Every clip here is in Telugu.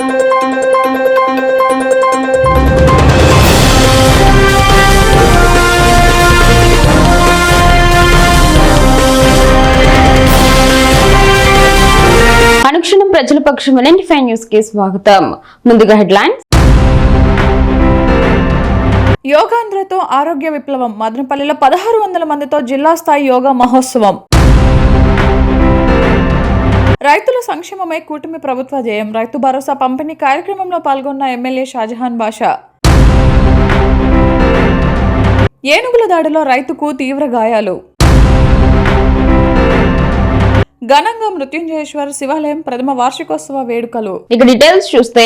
అనుక్షణం ప్రజల పక్షం న్యూస్ కి స్వాగతం. ముందుగా హెడ్లైన్స్. యోగాంధ్రతో ఆరోగ్య విప్లవం. మదనపల్లిలో 1600 మందితో జిల్లా స్థాయి యోగా మహోత్సవం. రైతుల సంక్షేమమే కూటమి ప్రభుత్వ ధ్యేయం. రైతు భరోసా పంపిణీ కార్యక్రమంలో పాల్గొన్న ఎమ్మెల్యే షాజహాన్ బాషా. ఏనుగుల దాడిలో రైతుకు తీవ్ర గాయాలు. ఘనంగా మృత్యుంజయేశ్వర శివాలయం ప్రథమ వార్షికోత్సవ వేడుకలు. ఇక డీటెయిల్స్ చూస్తే,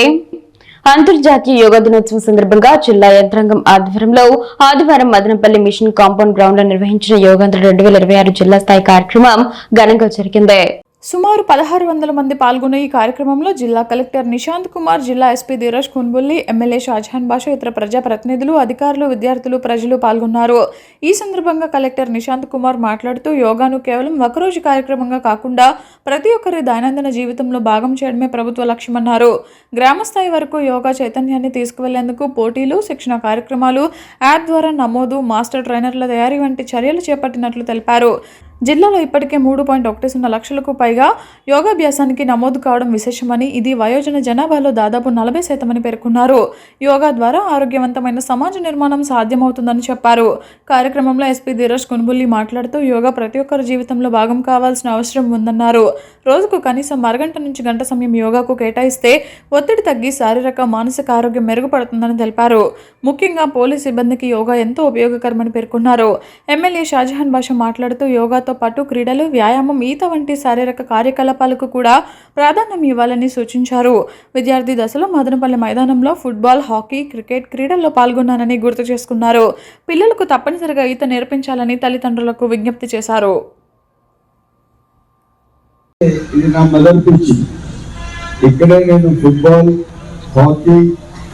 అంతర్జాతీయ యోగా దినోత్సవం సందర్భంగా జిల్లా యంత్రాంగం ఆధ్వర్యంలో ఆదివారం మదనపల్లి మిషన్ కాంపౌండ్ గ్రౌండ్ లో నిర్వహించిన యోగాంధ్ర 2026 జిల్లా స్థాయి కార్యక్రమం ఘనంగా జరిగింది. సుమారు 1600 మంది పాల్గొన్న ఈ కార్యక్రమంలో జిల్లా కలెక్టర్ నిశాంత్ కుమార్, జిల్లా ఎస్పీ ధీరజ్ కున్బుల్లి, ఎమ్మెల్యే షాజహాన్ బాషా, ఇతర ప్రజాప్రతినిధులు, అధికారులు, విద్యార్థులు, ప్రజలు పాల్గొన్నారు. ఈ సందర్భంగా కలెక్టర్ నిశాంత్ కుమార్ మాట్లాడుతూ, యోగాను కేవలం ఒకరోజు కార్యక్రమంగా కాకుండా ప్రతి ఒక్కరి దైనందిన జీవితంలో భాగం చేయడమే ప్రభుత్వ లక్ష్యమన్నారు. గ్రామస్థాయి వరకు యోగా చైతన్యాన్ని తీసుకువెళ్లేందుకు పోటీలు, శిక్షణ కార్యక్రమాలు, యాప్ ద్వారా నమోదు, మాస్టర్ ట్రైనర్ల తయారీ వంటి చర్యలు చేపట్టినట్లు తెలిపారు. జిల్లాలో ఇప్పటికే 3.10 లక్షలకు పైగా యోగాభ్యాసానికి నమోదు కావడం విశేషమని, ఇది వయోజన జనాభాలో దాదాపు 40% పేర్కొన్నారు. యోగా ద్వారా ఆరోగ్యవంతమైన సమాజ నిర్మాణం సాధ్యమవుతుందని చెప్పారు. కార్యక్రమంలో ఎస్పీ ధీరజ్ కున్బుల్లి మాట్లాడుతూ, యోగా ప్రతి ఒక్కరి జీవితంలో భాగం కావాల్సిన అవసరం ఉందన్నారు. రోజుకు కనీసం అరగంట నుంచి గంట సమయం యోగాకు కేటాయిస్తే ఒత్తిడి తగ్గి శారీరక, మానసిక ఆరోగ్యం మెరుగుపడుతుందని తెలిపారు. ముఖ్యంగా పోలీస్ సిబ్బందికి యోగా ఎంతో ఉపయోగకరమని పేర్కొన్నారు. ఎమ్మెల్యే షాజహాన్ బాషా మాట్లాడుతూ, యోగా తో పాటు క్రీడలు, వ్యాయామం, ఈత వంటి శారీరక కార్యకలాపాలకు కూడా ప్రాధాన్యం ఇవ్వాలని సూచించారు. విద్యార్థి దశలో మదనపల్లి మైదానంలో ఫుట్బాల్, హాకీ, క్రికెట్ క్రీడల్లో పాల్గొన్నానని గుర్తు చేసుకున్నారు. పిల్లలకు తప్పనిసరిగా ఈత నేర్పించాలని తల్లిదండ్రులకు విజ్ఞప్తి చేశారు. ఇక్కడే నేను ఫుట్బాల్, హాకీ,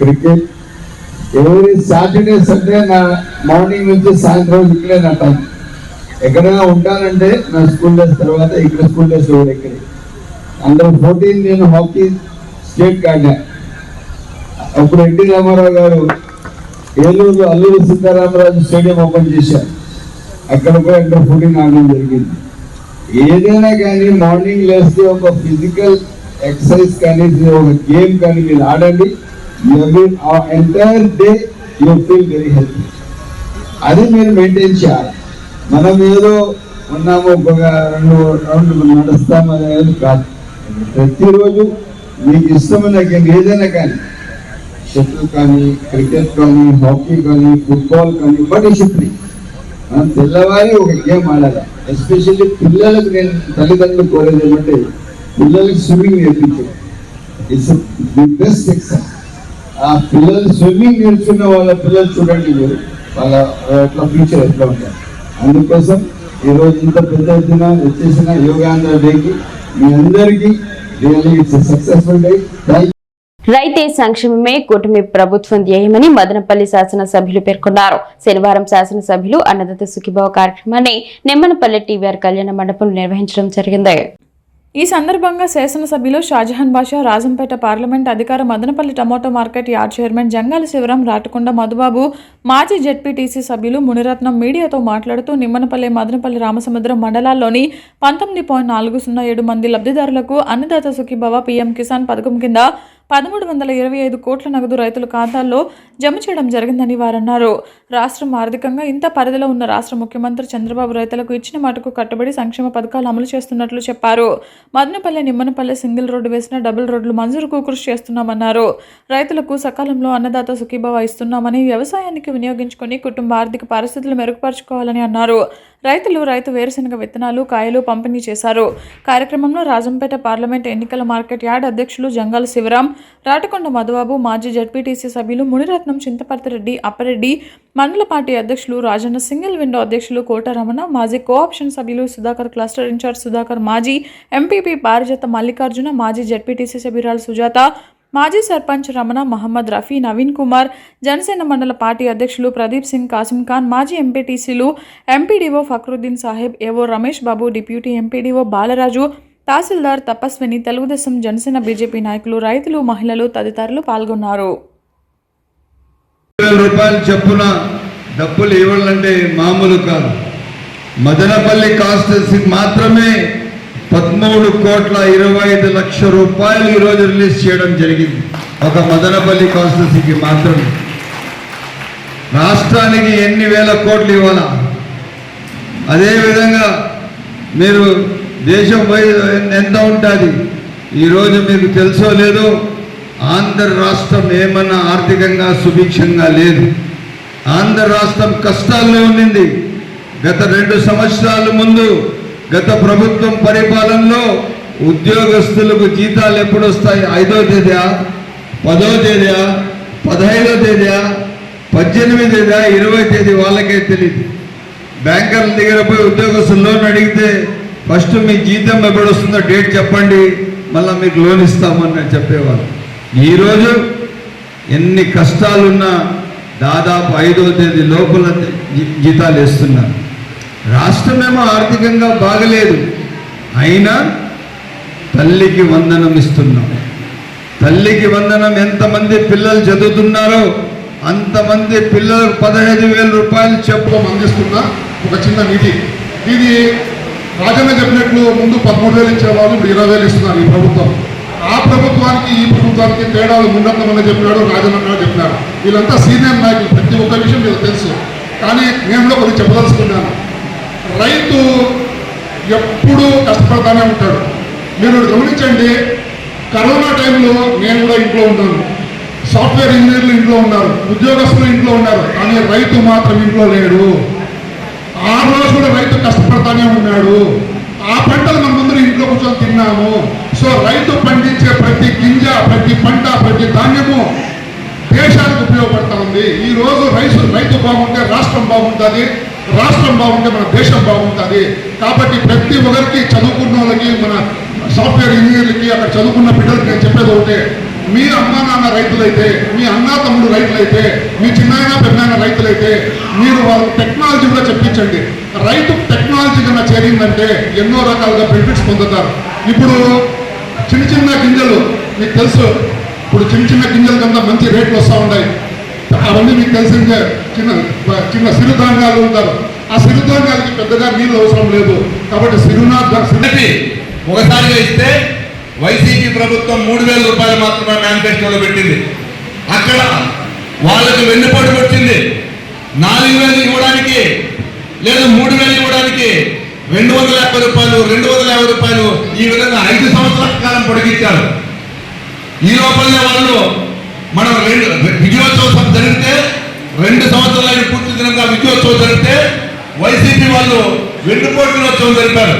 క్రికెట్ ఎవరి సాటర్డే సండే నా మార్నింగ్ నుంచి సాయంత్రం ఇక్కడే నా టైం. ఎక్కడైనా ఉంటానంటే నా స్కూల్ డేస్ తర్వాత ఇక్కడ స్కూల్ డేస్ ఇక్కడ అండర్-14 నేను హాకీ స్టేట్ ఆడా. అప్పుడు ఎన్టీ రామారావు గారు ఏలూరు అల్లూరి సీతారామరాజు స్టేడియం ఓపెన్ చేశారు. అక్కడ కూడా అండర్-14 ఆడడం జరిగింది. ఏదైనా కానీ మార్నింగ్ లేస్తే ఒక ఫిజికల్ ఎక్సర్సైజ్ కానీ ఒక గేమ్ కానీ మీరు ఆడండి, entire day you feel very healthy. అది మీరు మెయింటైన్ చేయాలి. మనం ఏదో ఉన్నాము, ఒక 2 రౌండ్లు నడుస్తాము అనేది కాదు. ప్రతిరోజు మీకు ఇష్టమైన గేమ్ ఏదైనా కానీ, షటిల్ కానీ, క్రికెట్ కానీ, హాకీ కానీ, ఫుట్బాల్ కానీ, బట్ డిసిప్లిన్. మనం తెల్లవారి ఒక గేమ్ ఆడాలి. ఎస్పెషల్లీ పిల్లలకు నేను తల్లిదండ్రులు కోరేది ఏమంటే, పిల్లలకి స్విమ్మింగ్ నేర్పించారు. It's the best exercise. ఆ పిల్లలు స్విమ్మింగ్ నేర్చుకున్న వాళ్ళ పిల్లలు చూడండి, మీరు వాళ్ళ ఎట్లా ఫ్యూచర్ ఎట్లా ఉంటారు. అందుకోసం ఈరోజు ఇంత పెద్ద ఎత్తున వచ్చేసిన యోగాంధ్ర డేకి మీ అందరికీ రియల్లీ ఇట్స్ సక్సెస్ఫుల్ డే. రైతే సంక్షేమమే కూటమి ప్రభుత్వం ధ్యేయమని మదనపల్లి శాసనసభ్యులు పేర్కొన్నారు. శనివారం శాసనసభ్యులు అన్నదాత సుఖీభావ కార్యక్రమాన్ని నిమ్మనపల్లి టీవీఆర్ కళ్యాణ మండపంలో నిర్వహించడం జరిగింది. ఈ సందర్భంగా శాసనసభ్యులు షాజహాన్ బాషా, రాజంపేట పార్లమెంట్ అధికార Madanapalle tomato market yard chairman Jangala Sivaram, Ratakonda Madhubabu, మాజీ జెడ్పీటీసీ సభ్యులు మునిరత్నం మీడియాతో మాట్లాడుతూ, నిమ్మనపల్లి, మదనపల్లి, రామసముద్రం మండలాల్లోని 19.407 మంది లబ్ధిదారులకు అన్నదాత సుఖీభావ పీఎం కిసాన్ పథకం కింద 1325 కోట్ల నగదు రైతుల ఖాతాల్లో జమ చేయడం జరిగిందని వారన్నారు. రాష్ట్రం ఆర్థికంగా ఇంత పరిధిలో ఉన్న రాష్ట్ర ముఖ్యమంత్రి చంద్రబాబు రైతులకు ఇచ్చిన మాటకు కట్టుబడి సంక్షేమ పథకాలు అమలు చేస్తున్నట్లు చెప్పారు. మదనపల్లి, నిమ్మనపల్లి సింగిల్ రోడ్డు వేసిన డబుల్ రోడ్లు మంజూరుకు కృషి చేస్తున్నామన్నారు. రైతులకు సకాలంలో అన్నదాత సుఖీభావ ఇస్తున్నామని, వ్యవసాయానికి వినియోగించుకుని కుటుంబ ఆర్థిక పరిస్థితులు మెరుగుపరుచుకోవాలని అన్నారు. రైతులు రైతు వేరుశెనగ విత్తనాలు, కాయలు పంపిణీ చేశారు. కార్యక్రమంలో రాజంపేట పార్లమెంట్ ఎన్నికల మార్కెట్ యార్డ్ అధ్యక్షులు జంగాల శివరాం, రాటకొండ మధుబాబు, మాజీ జడ్పీటీసీ సభ్యులు మునిరత్నం, చింతపర్తిరెడ్డి, అప్పారెడ్డి, మండల పార్టీ అధ్యక్షులు రాజన్న, సింగిల్ విండో అధ్యక్షులు కోటరమణ, మాజీ కోఆప్షన్ సభ్యులు సుధాకర్, క్లస్టర్ ఇన్ఛార్జ్ సుధాకర్, మాజీ ఎంపీపీ పారిజాత మల్లికార్జున, మాజీ జడ్పీటీసీ సభ్యురాలు సుజాత, మాజీ సర్పంచ్ రమణ, మహమ్మద్ రఫీ, నవీన్ కుమార్, జనసేన మండల పార్టీ అధ్యక్షులు ప్రదీప్ సింగ్, కాసిం ఖాన్, మాజీ ఎంపీటీసీలు ఎంపీడీఓ ఫక్రుద్దీన్ సాహెబ్, ఏవో రమేష్ బాబు, డిప్యూటీ ఎంపీడీఓ బాలరాజు, తహసీల్దార్ తపస్విని, తెలుగుదేశం, జనసేన, బీజేపీ నాయకులు, రైతులు, మహిళలు తదితరులు పాల్గొన్నారు. రూపాయలు చొప్పున డబ్బులు ఇవ్వాలంటే మామూలు కాదు. మదనపల్లి కాన్స్టిట్యున్సీకి మాత్రమే 13,25,00,000 రూపాయలు ఈరోజు రిలీజ్ చేయడం జరిగింది. ఒక మదనపల్లి కాన్స్టిట్యున్సీకి మాత్రమే. రాష్ట్రానికి ఎన్ని వేల కోట్లు ఇవ్వాలా? అదేవిధంగా మీరు దేశం ఎంత ఉంటుంది? ఈరోజు మీకు తెలుసో లేదో, ఆంధ్ర రాష్ట్రం ఏమన్నా ఆర్థికంగా సుభిక్షంగా లేదు. ఆంధ్ర రాష్ట్రం కష్టాల్లో ఉండింది. గత 2 సంవత్సరాల ముందు గత ప్రభుత్వం పరిపాలనలో ఉద్యోగస్తులకు జీతాలు ఎప్పుడు వస్తాయి? 5వ తేదీయా, 10వ తేదీయా, 15వ తేదీయా, 18వ తేదీయా, 20వ తేదీ వాళ్ళకే తెలియదు. బ్యాంకర్ల దగ్గర పోయి ఉద్యోగస్తులు లోన్ అడిగితే ఫస్ట్ మీ జీతం ఎప్పుడు వస్తుందో డేట్ చెప్పండి, మళ్ళీ మీకు లోన్ ఇస్తామని చెప్పేవాళ్ళు. ఈరోజు ఎన్ని కష్టాలున్నా దాదాపు 5వ తేదీ లోపల జీతాలు ఇస్తున్నారు. రాష్ట్రమేమో ఆర్థికంగా బాగలేదు, అయినా తల్లికి వందనం ఇస్తున్నాం. తల్లికి వందనం ఎంతమంది పిల్లలు చదువుతున్నారో అంతమంది పిల్లలకు 15,000 రూపాయలు చెప్పులు అందిస్తున్న ఒక చిన్న నిధి. ఇది రాజన్న చెప్పినట్లు ముందు 13,000 ఇచ్చేవాళ్ళు, ఇప్పుడు 20,000 ఇస్తున్నారు ఈ ప్రభుత్వం. ఆ ప్రభుత్వానికి ఈ ప్రభుత్వానికి తేడాలు ముందత్తమని చెప్పినాడు, రాజన్న చెప్పినాడు. వీళ్ళంతా సీనియర్ నాయకులు, ప్రతి ఒక్క విషయం మీకు తెలుసు. కానీ నేను కూడా కొన్ని చెప్పదలుచుకున్నాను. రైతు ఎప్పుడూ కష్టపడతానే ఉంటాడు. మీరు గమనించండి, కరోనా టైంలో నేను కూడా ఇంట్లో ఉన్నాను, సాఫ్ట్వేర్ ఇంజనీర్లు ఇంట్లో ఉన్నారు, ఉద్యోగస్తులు ఇంట్లో ఉన్నారు, కానీ రైతు మాత్రం ఇంట్లో లేడు. ఆ రోజు కూడా రైతు కష్టపడతానే ఉన్నాడు. ఆ పంటలు మన ముందు ఇంట్లో కూర్చొని తిన్నాము. సో రైతు పండించే ప్రతి గింజ, ప్రతి పంట, ప్రతి ధాన్యము దేశానికి ఉపయోగపడతా ఉంది. ఈ రోజు రైతు బాగుంటే రాష్ట్రం బాగుంటుంది, రాష్ట్రం బాగుంటే మన దేశం బాగుంటుంది. కాబట్టి ప్రతి ఒక్కరికి, చదువుకున్న వాళ్ళకి, మన సాఫ్ట్వేర్ ఇంజనీర్లకి, అక్కడ చదువుకున్న బిడ్డలకి నేను చెప్పేది ఒకటే, మీ అమ్మ నాన్న రైతులైతే, మీ అన్న తమ్ముడు రైతులైతే, మీ చిన్నాయన పెద్దనాయన రైతులైతే మీరు వాళ్ళకి టెక్నాలజీ కూడా చెప్పించండి. రైతు టెక్నాలజీ కన్నా చేరిందంటే ఎన్నో రకాలుగా బెనిఫిట్స్ పొందుతారు. ఇప్పుడు చిన్న చిన్న గింజలు మీకు తెలుసు, ఇప్పుడు చిన్న చిన్న గింజల కన్నా మంచి రేట్లు వస్తూ ఉన్నాయి. అవన్నీ మీకు తెలిసిందే. చిన్న చిన్న సిరుధాన్యాలు ఉంటారు. ఆ సిరుధాన్యాలకి పెద్దగా నీళ్ళు అవసరం లేదు. కాబట్టి ఒకసారిగా ఇస్తే వైసీపీ ప్రభుత్వం 3,000 రూపాయలు మాత్రమే మేనిఫెస్టోలో పెట్టింది. అక్కడ వాళ్ళకి వెన్నుపోటు వచ్చింది. 4,000 ఇవ్వడానికి లేదు 3,000 ఇవ్వడానికి 250 రూపాయలు, 250 రూపాయలు, ఈ విధంగా 5 సంవత్సరాల కాలం పొడిగించారు. ఈ లోపలనే వాళ్ళు మనం విజయోత్సవం జరిగితే 2 సంవత్సరాలు పూర్తి దినంగా విజయోత్సవం జరిగితే వైసీపీ వాళ్ళు వెన్నుపోటు దినోత్సవం జరిపారు.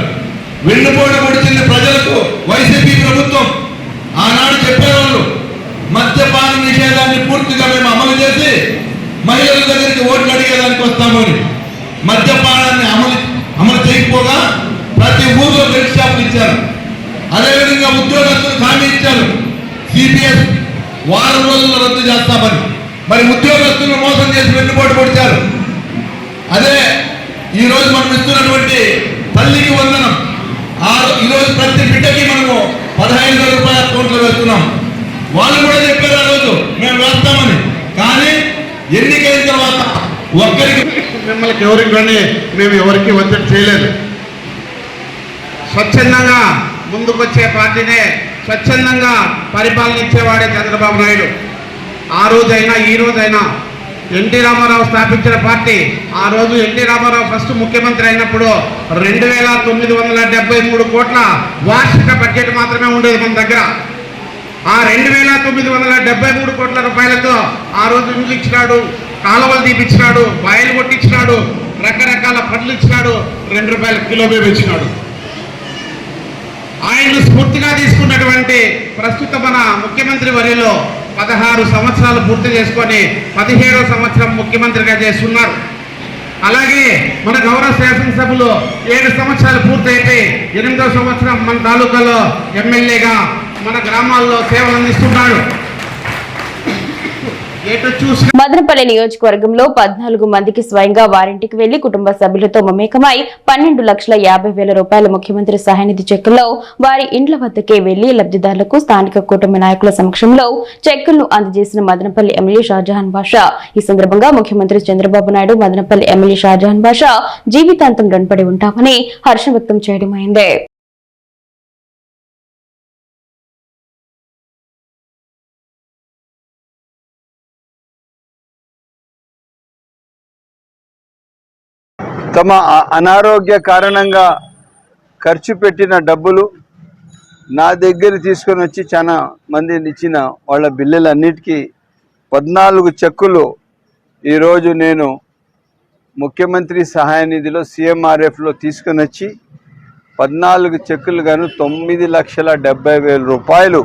వెన్నుపోటు పొడిచింది ప్రజలకు వైసీపీ ప్రభుత్వం. ఆనాడు చెప్పేవాళ్ళు మద్యపాన నిషేధాన్ని పూర్తిగా మేము అమలు చేసి మహిళల దగ్గరికి ఓట్లు అడిగేదానికి వస్తాము అని. మద్యపానాన్ని అమలు చేయకపోగా ప్రతి ఊర్లో బెల్ట్ షాపులు ఇచ్చారు. అదేవిధంగా ఉద్యోగస్తులకు హామీ ఇచ్చారు, సిపిఎస్ వారం రోజుల్లో రద్దు చేస్తామని. మరి ఉద్యోగస్తులను మోసం చేసి వెన్నుపోటు పొడిచారు. అదే ఈరోజు మనం ఇస్తున్నటువంటి తల్లికి వందనం. ఈరోజు ప్రతి బిడ్డకి మనము 15,000 రూపాయల అకౌంట్లో వేస్తున్నాం. వాళ్ళు కూడా చెప్పారు ఆ రోజు మేము వేస్తామని. కానీ ఎన్నికైన తర్వాత ఒక్కరికి మిమ్మల్ని ఎవరికి మేము ఎవరికి ఒత్తిడి చేయలేదు. స్వచ్ఛందంగా ముందుకొచ్చే పార్టీనే, స్వచ్ఛందంగా పరిపాలన ఇచ్చేవాడే చంద్రబాబు నాయుడు. ఆ రోజైనా ఈ రోజైనా ఎన్టీ రామారావు స్థాపించిన పార్టీ. ఆ రోజు ఎన్టీ రామారావు ఫస్ట్ ముఖ్యమంత్రి అయినప్పుడు 2,973 కోట్ల వార్షిక బడ్జెట్ మాత్రమే ఉండేది మన దగ్గర. ఆ 2,973 కోట్ల రూపాయలతో ఆ రోజు ఇండ్లు ఇచ్చినాడు, కాలువలు తీపిచ్చినాడు, బాయిలు కొట్టించినాడు, రకరకాల పనులు ఇచ్చినాడు, 2 రూపాయల కిలో బియ్యం ఇచ్చినాడు. ఆయన స్ఫూర్తిగా తీసుకున్నటువంటి ప్రస్తుత మన ముఖ్యమంత్రి వర్యులో 16 సంవత్సరాలు పూర్తి చేసుకొని 17వ సంవత్సరం ముఖ్యమంత్రిగా చేస్తున్నారు. అలాగే మన గౌరవ శాసనసభలో 7 సంవత్సరాలు పూర్తయితే 8వ సంవత్సరం మన తాలూకాలో ఎమ్మెల్యేగా మన గ్రామాల్లో సేవలు అందిస్తున్నాడు. ఎటు చూసి మదనపల్లి నియోజకవర్గంలో 14 మందికి స్వయంగా వారింటికి వెళ్లి కుటుంబ సభ్యులతో మమేకమై 12,50,000 రూపాయల ముఖ్యమంత్రి సహాయనిధి చెక్కుల్లో వారి ఇండ్ల వద్దకే వెళ్లి లబ్ధిదారులకు స్థానిక కూటమి నాయకుల సమక్షంలో చెక్కులను అందజేసిన మదనపల్లి ఎమ్మెల్యే షాజహాన్ బాషా. ఈ సందర్భంగా ముఖ్యమంత్రి చంద్రబాబు నాయుడు మదనపల్లి ఎమ్మెల్యే షాజహాన్ బాషా జీవితాంతం రుణపడి ఉంటామని హర్షం వ్యక్తం చేయడమైంది. తమ అనారోగ్య కారణంగా ఖర్చు పెట్టిన డబ్బులు నా దగ్గర తీసుకొని వచ్చి చాలా మంది ఇచ్చిన వాళ్ళ బిల్లులన్నిటికీ 14 చెక్కులు ఈరోజు నేను ముఖ్యమంత్రి సహాయ నిధిలో CMRFలో తీసుకొని వచ్చి 14 చెక్కులు గాను 9,70,000 రూపాయలు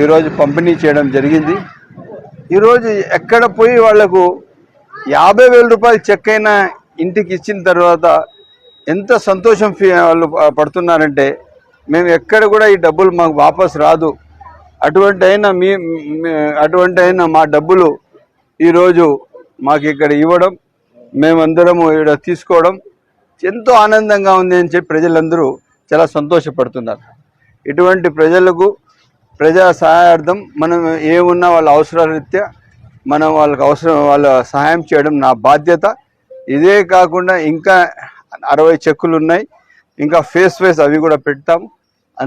ఈరోజు పంపిణీ చేయడం జరిగింది. ఈరోజు ఎక్కడ పోయి వాళ్లకు 50,000 రూపాయలు చెక్ అయినా ఇంటికి ఇచ్చిన తర్వాత ఎంత సంతోషం వాళ్ళు పడుతున్నారంటే, మేము ఎక్కడ కూడా ఈ డబ్బులు మాకు వాపస్ రాదు, అటువంటి అయినా మా డబ్బులు ఈరోజు మాకు ఇక్కడ ఇవ్వడం, మేమందరము ఇక్కడ తీసుకోవడం ఎంతో ఆనందంగా ఉంది అని చెప్పి ప్రజలందరూ చాలా సంతోషపడుతున్నారు. ఇటువంటి ప్రజలకు ప్రజా సహాయార్థం మనం ఏమున్నా వాళ్ళ అవసరాల రీత్యా మనం వాళ్ళ సహాయం చేయడం నా బాధ్యత. ఇదే కాకుండా ఇంకా 60 చెక్కులు ఉన్నాయి, ఇంకా ఫేస్ అవి కూడా పెడతాము.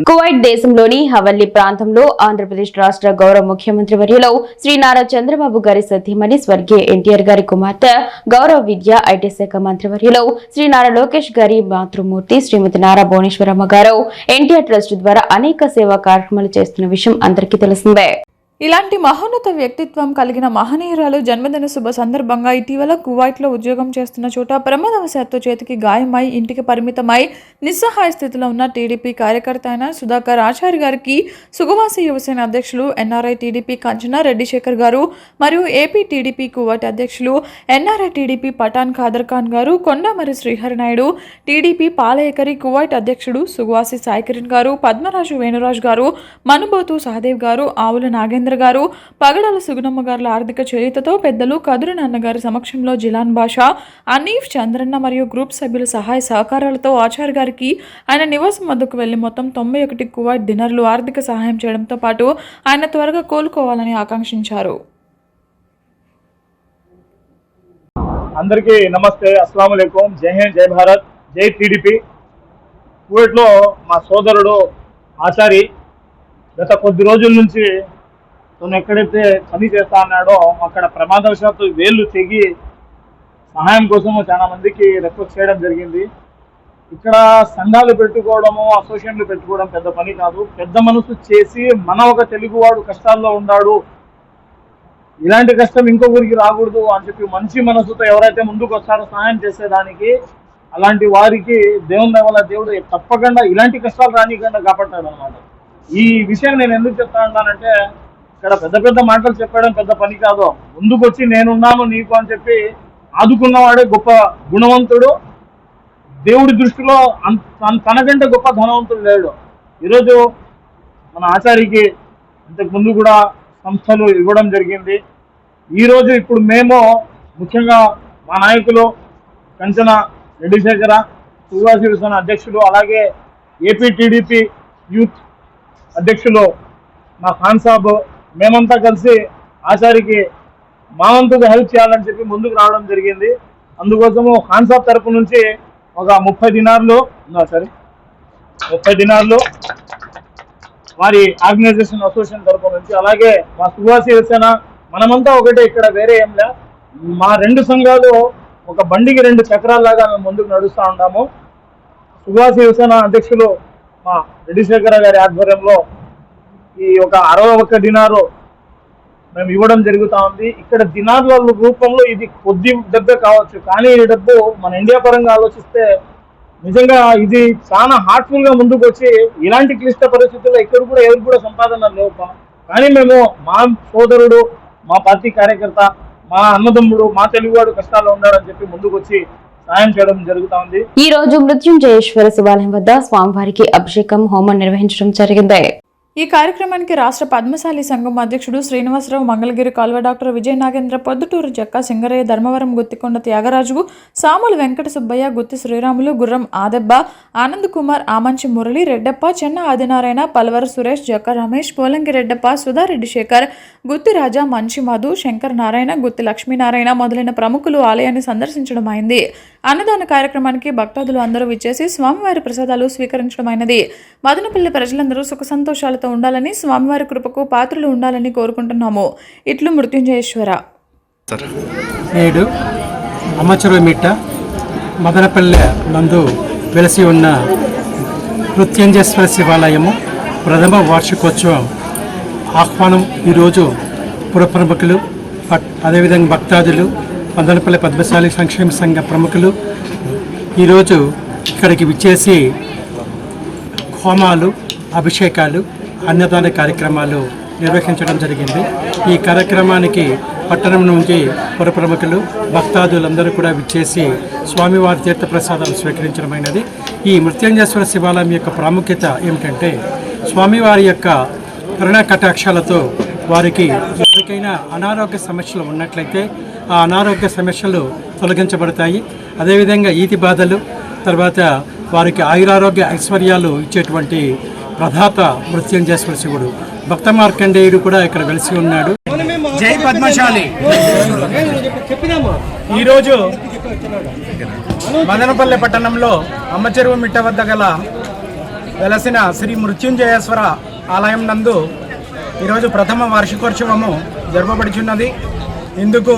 కువైట్ దేశంలోని హవల్లీ ప్రాంతంలో ఆంధ్రప్రదేశ్ రాష్ట్ర గౌరవ ముఖ్యమంత్రి వర్యులు శ్రీ నారా చంద్రబాబు గారి సతీమణి స్వర్గీయ ఎన్టీఆర్ గారి కుమార్తె గౌరవ విద్య ఐటీ శాఖ మంత్రి వర్యులు శ్రీ నారా లోకేష్ గారి మాతృమూర్తి శ్రీమతి నారా భువనేశ్వరమ్మ గారు ఎన్టీఆర్ ట్రస్ట్ ద్వారా అనేక సేవా కార్యక్రమాలు చేస్తున్న విషయం అందరికీ తెలిసిందే. ఇలాంటి మహోన్నత వ్యక్తిత్వం కలిగిన మహనీయురాలు జన్మదిన శుభ సందర్భంగా ఇటీవల కువైట్లో ఉద్యోగం చేస్తున్న చోట ప్రమాదవశాత్తు చేతికి గాయమై ఇంటికి పరిమితమై నిస్సహాయ స్థితిలో ఉన్న టీడీపీ కార్యకర్త అయిన సుధాకర్ ఆచారి గారికి సుగవాసి యువసేన అధ్యక్షులు ఎన్ఆర్ఐ టీడీపీ కంచన రెడ్డి శేఖర్ గారు మరియు ఏపీ టీడీపీ కువైట్ అధ్యక్షులు ఎన్ఆర్ఐ టీడీపీ పఠాన్ ఖాదర్ ఖాన్ గారు, కొండమరి శ్రీహరి నాయుడు టీడీపీ పాలయకరి కువైట్ అధ్యక్షుడు సుగవాసి సాయికిరణ్ గారు, పద్మరాజు వేణురాజు గారు, మనుబోతు సహదేవ్ గారు, ఆవుల నాగేంద్ర గారు, పగడాల సుగుణమ్మ గారుల ఆర్థిక చేయుతతో పెద్దలు కదురు నాన్నగారి సమక్షంలో జిలాన్ బాషా, అనీఫ్, చంద్రన్న మరియు గ్రూప్ సభ్యుల సహాయ సహకారాలతో ఆచార్ గారికి ఆయన నివాసం వద్దకు వెళ్లి మొత్తం 91 కువైట్ దినార్లు ఆర్థిక సహాయం చేయడంతో పాటు ఆయన త్వరగా కోలుకోవాలని ఆకాంక్షించారు. అందరికీ నమస్తే, అస్సలాము అలైకుం, జై హింద్, జై భారత్, జై టీడీపీ. కువైట్లో మా సోదరుడు ఆచారి గత కొద్ది రోజుల నుంచి తను ఎక్కడైతే పని చేస్తా అన్నాడో అక్కడ ప్రమాదవశాత్తు వేళ్ళు తెగి సహాయం కోసం చాలా మందికి రిక్వెస్ట్ చేయడం జరిగింది. ఇక్కడ సంఘాలు పెట్టుకోవడము, అసోసియేషన్లు పెట్టుకోవడం పెద్ద పని కాదు. పెద్ద మనసు చేసి మన ఒక తెలుగువాడు కష్టాల్లో ఉన్నాడు, ఇలాంటి కష్టం ఇంకొకరికి రాకూడదు అని చెప్పి మంచి మనసుతో ఎవరైతే ముందుకు వస్తారో సహాయం చేసేదానికి, అలాంటి వారికి దేవుని వల్ల దేవుడు తప్పకుండా ఇలాంటి కష్టాలు రానికుండా కాపాడతాడు అనమాట. ఈ విషయం నేను ఎందుకు చెప్తా ఉంటానంటే, ఇక్కడ పెద్ద పెద్ద మాటలు చెప్పడం పెద్ద పని కాదు. ముందుకు వచ్చి నేనున్నాను నీకు అని చెప్పి ఆదుకున్నవాడే గొప్ప గుణవంతుడు. దేవుడి దృష్టిలో తనకంటే గొప్ప ధనవంతుడు లేడు. ఈరోజు మన ఆచారికి ఇంతకు ముందు కూడా సంస్థలు ఇవ్వడం జరిగింది. ఈరోజు ఇప్పుడు మేము ముఖ్యంగా మా నాయకులు కంచన రెడ్డి శేఖర, సుభాష్ యువసేన అధ్యక్షులు, అలాగే ఏపీ టీడీపీ యూత్ అధ్యక్షులు మా ఖాన్ సాబ్, మేమంతా కలిసి ఆచారికి మా వంతుగా హెల్ప్ చేయాలని చెప్పి ముందుకు రావడం జరిగింది. అందుకోసము ఖాన్ సాబ్ తరపు నుంచి ఒక 30 దినార్లు వారి ఆర్గనైజేషన్ అసోసియేషన్ తరపు నుంచి, అలాగే మా సుభాష్ యువసేన, మనమంతా ఒకటే, ఇక్కడ వేరే ఏం లే. మా 2 సంఘాలు ఒక బండికి 2 చక్రాల్లాగా మేము ముందుకు నడుస్తూ ఉంటాము. సుభాష్ యువసేన అధ్యక్షులు మా రెడ్డి శేఖర గారి ఆధ్వర్యంలో ఈ ఒక 61 దినారు మేము ఇవ్వడం జరుగుతూ ఉంది. ఇక్కడ దినార్ల రూపంలో ఇది కొద్ది డబ్బే కావచ్చు, కానీ ఈ డబ్బు మన ఇండియా పరంగా ఆలోచిస్తే నిజంగా ఇది చాలా హార్ట్ఫుల్ గా ముందుకు వచ్చి, ఇలాంటి క్లిష్ట పరిస్థితుల్లో ఇక్కడ కూడా ఎవరు కూడా సంపాదన లేవు, కానీ మేము మా సోదరుడు, మా పార్టీ కార్యకర్త, మా అన్నదమ్ముడు, మా తెలుగువాడు కష్టాల్లో ఉన్నాడని చెప్పి ముందుకు వచ్చి సాయం చేయడం జరుగుతా ఉంది. ఈ రోజు మృత్యుంజయేశ్వర శివాలయం వద్ద స్వామివారికి అభిషేకం, హోమం నిర్వహించడం జరిగింది. ఈ కార్యక్రమానికి రాష్ట్ర పద్మశాలి సంఘం అధ్యక్షుడు శ్రీనివాసరావు, మంగళగిరి కాల్వ డాక్టర్ విజయ నాగేంద్ర, పొద్దుటూరు జక్క, సింగరయ్య, ధర్మవరం గుత్తికొండ త్యాగరాజు, సాములు వెంకట సుబ్బయ్య, గుత్తి శ్రీరాములు, గుర్రం ఆదెబ్బ, ఆనంద్ కుమార్, ఆమంచి మురళి, రెడ్డప్ప, చెన్న ఆదినారాయణ, పల్వర సురేష్, జక్క రమేష్, పోలంకి రెడ్డప్ప, సుధారెడ్డి శేఖర్, గుత్తి రాజా, మంచి మధు, శంకర్ నారాయణ, గుత్తి లక్ష్మీనారాయణ మొదలైన ప్రముఖులు ఆలయాన్ని సందర్శించడం అయింది. అన్నదాన కార్యక్రమానికి భక్తాదులు అందరూ విచ్చేసి స్వామివారి ప్రసాదాలు స్వీకరించడమైనది. మదనపల్లి ప్రజలందరూ సుఖ సంతోషాలతో ఉండాలని, స్వామివారి కృపకు పాత్రలు ఉండాలని కోరుకుంటున్నాము. ఇట్లు మృత్యుంజయేశ్వర. నేడు అమ్మచెరువుమిట్ట మదనపల్లె నందు వెలసి ఉన్న మృత్యుంజయేశ్వర శివాలయము ప్రథమ వార్షికోత్సవం ఆహ్వానం ఈరోజు పుర ప్రముఖులు, అదేవిధంగా భక్తాదులు, మదనపల్లె పద్మశాలి సంక్షేమ సంఘ ప్రముఖులు ఈరోజు ఇక్కడికి విచ్చేసి హోమాలు, అభిషేకాలు, అన్నదాన కార్యక్రమాలు నిర్వహించడం జరిగింది. ఈ కార్యక్రమానికి పట్టణం నుంచి పుర ప్రముఖులు, భక్తాదులందరూ కూడా విచ్చేసి స్వామివారి తీర్థప్రసాదాలు స్వీకరించడమైనది. ఈ మృత్యుంజయేశ్వర శివాలయం యొక్క ప్రాముఖ్యత ఏమిటంటే, స్వామివారి యొక్క కరుణా కటాక్షాలతో వారికి ఎవరికైనా అనారోగ్య సమస్యలు ఉన్నట్లయితే ఆ అనారోగ్య సమస్యలు తొలగించబడతాయి. అదేవిధంగా ఈతి బాధలు, తర్వాత వారికి ఆయురారోగ్య ఐశ్వర్యాలు ఇచ్చేటువంటి ప్రధాత మృత్యుంజయేశ్వర శివుడు. భక్త మార్కండేయుడు కూడా ఇక్కడ వెలిసి ఉన్నాడు. జై పద్మశాలి. ఈరోజు మదనపల్లె పట్టణంలో అమ్మచెరువు మిట్ట వద్ద గల వెలసిన శ్రీ మృత్యుంజయేశ్వర ఆలయం నందు ఈరోజు ప్రథమ వార్షికోత్సవము జరపబడుచున్నది. ఇందుకు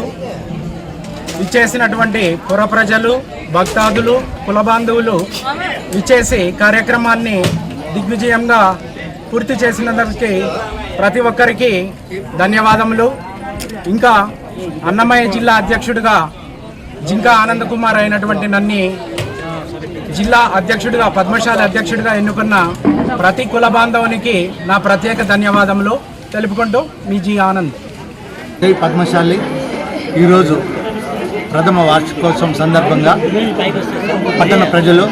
ఇచ్చేసినటువంటి పుర ప్రజలు, భక్తాదులు, కులబాంధవులు ఇచ్చేసి కార్యక్రమాన్ని దిగ్విజయంగా పూర్తి చేసినందుకు ప్రతి ఒక్కరికి ధన్యవాదములు. ఇంకా అన్నమయ్య జిల్లా అధ్యక్షుడిగా జింకా ఆనంద్ కుమార్ అయినటువంటి నన్ను జిల్లా అధ్యక్షుడిగా, పద్మశాలి అధ్యక్షుడిగా ఎన్నుకున్న ప్రతి కుల బాంధవునికి నా ప్రత్యేక ధన్యవాదములు తెలుపుకుంటూ మీ జి ఆనంద్. జై పద్మశాలి. ఈరోజు ప్రథమ వార్షికోత్సవం సందర్భంగా పట్టణ ప్రజలు,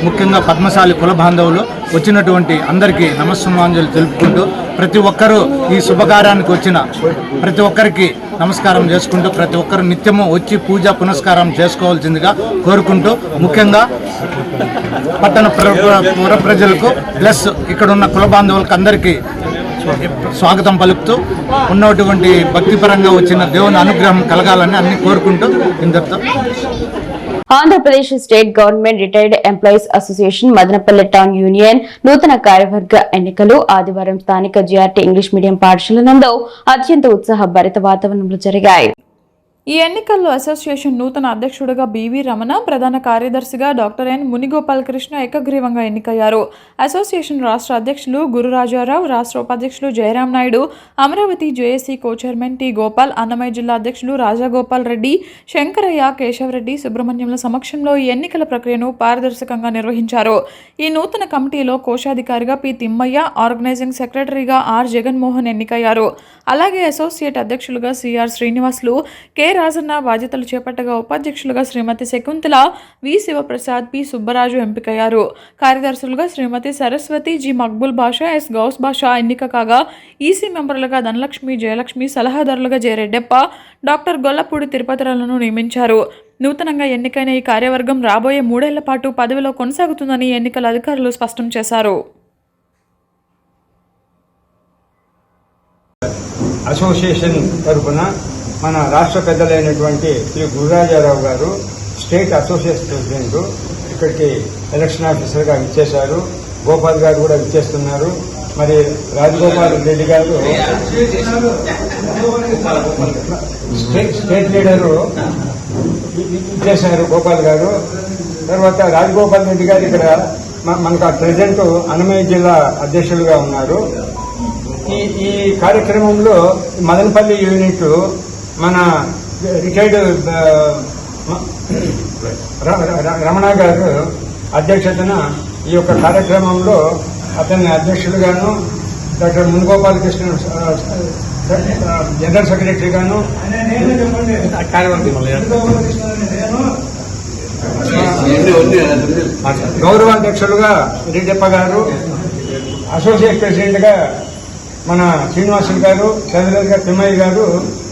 ముఖ్యంగా పద్మశాలి కుల బాంధవులు వచ్చినటువంటి అందరికీ నమస్సుమాంజలు తెలుపుకుంటూ, ప్రతి ఒక్కరూ ఈ శుభకార్యానికి వచ్చిన ప్రతి ఒక్కరికి నమస్కారం చేసుకుంటూ, ప్రతి ఒక్కరు నిత్యము వచ్చి పూజ పునస్కారం చేసుకోవాల్సిందిగా కోరుకుంటూ, ముఖ్యంగా పట్టణ పుర ప్రజలకు ప్లస్ ఇక్కడ ఉన్న కుల బాంధవులకు అందరికీ స్వాగతం పలుకుతూ, ఉన్నటువంటి భక్తిపరంగా వచ్చిన దేవుని అనుగ్రహం కలగాలని అన్ని కోరుకుంటూ ఇందరితో. Andhra Pradesh state government retired employees association Madanapalle town union నూతన కార్యవర్గ ఎన్నికలు ఆదివారం స్థానిక జిఆర్టీ ఇంగ్లీష్ మీడియం పాఠశాల నందు అత్యంత ఉత్సాహభరిత వాతావరణంలో జరిగాయి. ఈ ఎన్నికల్లో అసోసియేషన్ నూతన అధ్యక్షుడిగా బివి రమణ, ప్రధాన కార్యదర్శిగా డాక్టర్ ఎన్ మునిగోపాల్ కృష్ణ ఏకగ్రీవంగా ఎన్నికయ్యారు. అసోసియేషన్ రాష్ట్ర అధ్యక్షులు గురురాజారావు, రాష్ట్ర ఉపాధ్యక్షులు జయరాం నాయుడు, అమరావతి జేఏసీ కో చైర్మన్ టి గోపాల్, అన్నమయ్య జిల్లా అధ్యక్షులు రాజాగోపాల్ రెడ్డి, శంకరయ్య, కేశవరెడ్డి, సుబ్రహ్మణ్యంల సమక్షంలో ఈ ఎన్నికల ప్రక్రియను పారదర్శకంగా నిర్వహించారు. ఈ నూతన కమిటీలో కోశాధికారిగా పి తిమ్మయ్య, ఆర్గనైజింగ్ సెక్రటరీగా ఆర్ జగన్మోహన్ ఎన్నికయ్యారు. అలాగే అసోసియేట్ అధ్యక్షులుగా సిఆర్ శ్రీనివాసులు, కె రాజన్న బాధ్యతలు చేపట్టగా ఉపాధ్యక్షులుగా శ్రీమతి శకుంతల, వి శివప్రసాద్, పి సుబ్బరాజు ఎంపికయ్యారు. కార్యదర్శులుగా శ్రీమతి సరస్వతి, జి మక్బుల్ బాషా, ఎస్ గౌస్ బాషా ఎన్నిక కాగా, ఈసీ మెంబర్లుగా ధనలక్ష్మి, జయలక్ష్మి, సలహాదారులుగా జయరెడ్డప్ప, డాక్టర్ గొల్లపూడి తిరుపతిరాలను నియమించారు. నూతనంగా ఎన్నికైన ఈ కార్యవర్గం రాబోయే 3 ఏళ్ల పాటు పదవిలో కొనసాగుతుందని ఎన్నికల అధికారులు స్పష్టం చేశారు. అసోసియేషన్ తరఫున మన రాష్ట్ర పెద్దలైనటువంటి శ్రీ గురురాజారావు గారు, స్టేట్ అసోసియేషన్ ప్రెసిడెంట్, ఇక్కడికి ఎలక్షన్ ఆఫీసర్గా విచ్చేశారు. గోపాల్ గారు కూడా విచ్చేస్తున్నారు. మరి రాజగోపాల్ రెడ్డి గారు స్టేట్ లీడరు ఇచ్చేశారు, గోపాల్ గారు. తర్వాత రాజగోపాల్ రెడ్డి గారు ఇక్కడ మనకు ప్రెసిడెంట్ అన్నమయ్య జిల్లా అధ్యక్షులుగా ఉన్నారు. ఈ కార్యక్రమంలో మదనపల్లి యూనిట్ మన రిటైర్డ్ రమణ గారు అధ్యక్షతన ఈ యొక్క కార్యక్రమంలో అతన్ని అధ్యక్షులుగాను, డాక్టర్ మునిగోపాల్ కృష్ణ జనరల్ సెక్రటరీగాను, గౌరవాధ్యక్షులుగా రెడ్డప్ప గారు, అసోసియేట్ ప్రెసిడెంట్ గా మన శ్రీనివాసులు గారు, చంద్రబాబు గారు, తిమ్మయ్య గారు,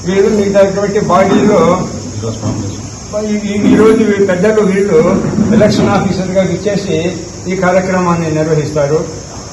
వీళ్ళు మిగతాటువంటి బాడీలో ఈరోజు పెద్దలు వీళ్ళు ఎలక్షన్ ఆఫీసర్గా ఇచ్చేసి ఈ కార్యక్రమాన్ని నిర్వహిస్తారు.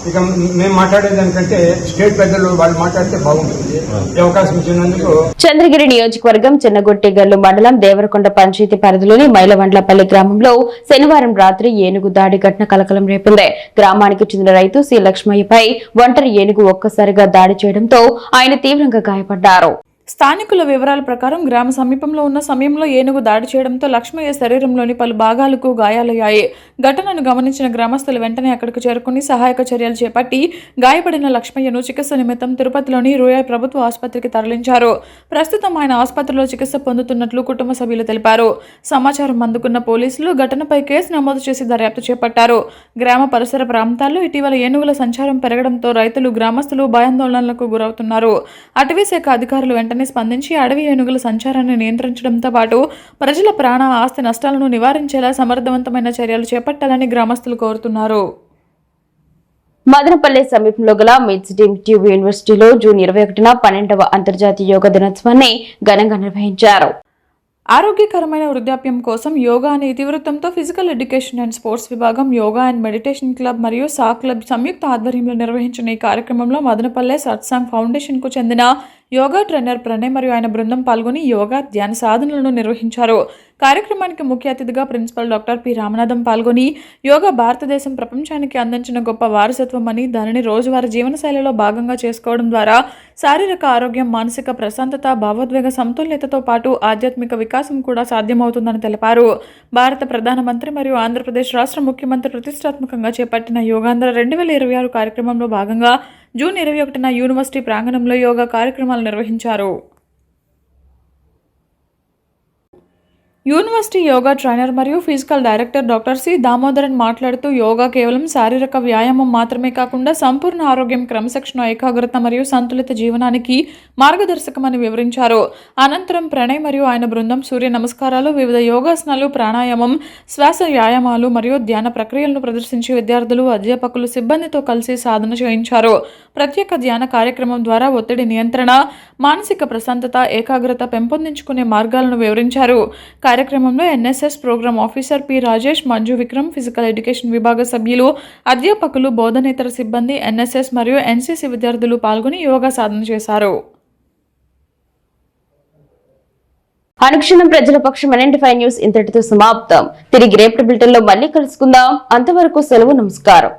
ఇక మేము మాట్లాడేదానికంటే స్టేట్ పెద్దలు వాళ్ళు మాట్లాడితే బాగుంటుంది. ఈ అవకాశం ఇచ్చినందుకు. చంద్రగిరి నియోజకవర్గం చిన్నగొట్టిగల్లు మండలం దేవరకొండ పంచాయతీ పరిధిలోని మైలవండ్లపల్లి గ్రామంలో శనివారం రాత్రి ఏనుగు దాడి ఘటన కలకలం రేపింది. గ్రామానికి చెందిన రైతు సి లక్ష్మయ్యపై ఒంటరి ఏనుగు ఒక్కసారిగా దాడి చేయడంతో ఆయన తీవ్రంగా గాయపడ్డారు. స్థానికుల వివరాల ప్రకారం గ్రామ సమీపంలో ఉన్న సమయంలో ఏనుగు దాడి చేయడంతో లక్ష్మయ్య శరీరంలోని పలు భాగాలకు గాయాలయ్యాయి. ఘటనను గమనించిన గ్రామస్తులు వెంటనే అక్కడికి చేరుకుని సహాయక చర్యలు చేపట్టి గాయపడిన లక్ష్మయ్యను చికిత్స నిమిత్తం తిరుపతిలోని రూయా ప్రభుత్వ ఆసుపత్రికి తరలించారు. ప్రస్తుతం ఆయన ఆసుపత్రిలో చికిత్స పొందుతున్నట్లు కుటుంబ సభ్యులు తెలిపారు. సమాచారం అందుకున్న పోలీసులు ఘటనపై కేసు నమోదు చేసి దర్యాప్తు చేపట్టారు. గ్రామ పరిసర ప్రాంతాల్లో ఇటీవల ఏనుగుల సంచారం పెరగడంతో రైతులు, గ్రామస్తులు భయాందోళనలకు గురవుతున్నారు. అటవీ శాఖ అధికారులు వెంటనే స్పందించి అడవి ఏనుగుల సంచారాన్ని నియంత్రించడంతో పాటు ప్రజల ప్రాణ, ఆస్తి నష్టాలను నివారించేలా సమర్థవంతమైన చర్యలు చేపట్టాలని గ్రామస్తులు కోరుతున్నారు. మదనపల్లె సమీపంలో గల మిడ్సిటీ యూనివర్సిటీలో జూన్ 21న 12వ అంతర్జాతీయ యోగా దినోత్సవాన్ని ఘనంగా నిర్వహించారు. ఆరోగ్యకరమైన వృద్ధాప్యం కోసం యోగా అనే ఇతివృత్తంతో ఫిజికల్ ఎడ్యుకేషన్ అండ్ స్పోర్ట్స్ విభాగం, యోగా అండ్ మెడిటేషన్ క్లబ్ మరియు సా క్లబ్ సంయుక్త ఆధ్వర్యంలో నిర్వహించిన ఈ కార్యక్రమంలో మదనపల్లె సత్సాంగ్ ఫౌండేషన్ కు చెందిన యోగా ట్రైనర్ ప్రణయ్ మరియు ఆయన బృందం పాల్గొని యోగా, ధ్యాన సాధనలను నిర్వహించారు. కార్యక్రమానికి ముఖ్య అతిథిగా ప్రిన్సిపల్ డాక్టర్ పి రామనాథం పాల్గొని యోగా భారతదేశం ప్రపంచానికి అందించిన గొప్ప వారసత్వం అని, దానిని రోజువారీ జీవనశైలిలో భాగంగా చేసుకోవడం ద్వారా శారీరక ఆరోగ్యం, మానసిక ప్రశాంతత, భావోద్వేగ సమతుల్యతతో పాటు ఆధ్యాత్మిక వికాసం కూడా సాధ్యమవుతుందని తెలిపారు. భారత ప్రధానమంత్రి మరియు ఆంధ్రప్రదేశ్ రాష్ట్ర ముఖ్యమంత్రి ప్రతిష్టాత్మకంగా చేపట్టిన యోగాంధ్ర 2026 కార్యక్రమంలో భాగంగా జూన్ 21న యూనివర్సిటీ ప్రాంగణంలో యోగా కార్యక్రమాలు నిర్వహించారు. యూనివర్సిటీ యోగా ట్రైనర్ మరియు physical director doctor C Damodaran మాట్లాడుతూ యోగా కేవలం శారీరక వ్యాయామం మాత్రమే కాకుండా సంపూర్ణ ఆరోగ్యం, క్రమశిక్షణ, ఏకాగ్రత మరియు సంతులిత జీవనానికి మార్గదర్శకమని వివరించారు. అనంతరం ప్రణయ్ మరియు ఆయన బృందం సూర్య నమస్కారాలు, వివిధ యోగాసనాలు, ప్రాణాయామం, శ్వాస వ్యాయామాలు మరియు ధ్యాన ప్రక్రియలను ప్రదర్శించి విద్యార్థులు, అధ్యాపకులు, సిబ్బందితో కలిసి సాధన చేయించారు. ప్రత్యేక ధ్యాన కార్యక్రమం ద్వారా ఒత్తిడి నియంత్రణ, మానసిక ప్రశాంతత, ఏకాగ్రత పెంపొందించుకునే మార్గాలను వివరించారు. కార్యక్రమంలో NSS programme officer P Rajesh, Manju Vikram, physical education విభాగ సభ్యులు, అధ్యాపకులు, బోధనేతర సిబ్బంది, ఎన్ఎస్ఎస్ మరియు ఎన్సీసీ విద్యార్థులు పాల్గొని యోగా సాధన చేశారు. అనుక్షణం ప్రజల పక్షం NNT5 న్యూస్ ఇంతటితో సమాప్తం. తిరిగి రేపటి బులెటిన్లో మళ్ళీ కలుసుకుందాం. అంతవరకు సెలవు. నమస్కారం.